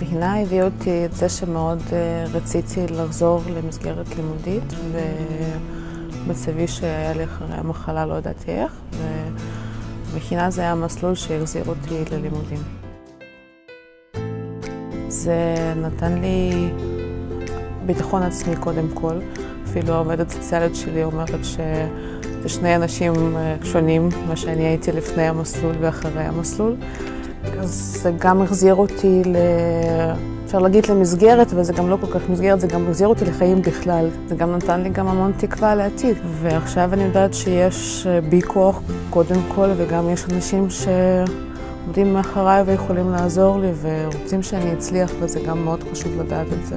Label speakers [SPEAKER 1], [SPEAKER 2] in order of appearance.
[SPEAKER 1] המכינה הביא אותי את זה שמאוד רציתי לחזור למסגרת לימודית, ומצבי שהיה לי אחרי המחלה לא ידעתי איך, ומכינה זה היה מסלול שהחזיר אותי ללימודים. זה נתן לי ביטחון עצמי קודם כל. אפילו העובדת הסוציאלית שלי אומרת שזה שני אנשים שונים, מה שאני הייתי לפני המסלול ואחרי המסלול. אז זה גם החזיר אותי, אפשר להגיד למסגרת, וזה גם לא כל כך מסגרת, זה גם החזיר אותי לחיים בכלל. זה גם נתן לי גם המון תקווה לעתיד. ועכשיו אני יודעת שיש בי כוח קודם כל, וגם יש אנשים שעומדים מאחריי ויכולים לעזור לי, ורוצים שאני אצליח, וזה גם מאוד חשוב לדעת את זה.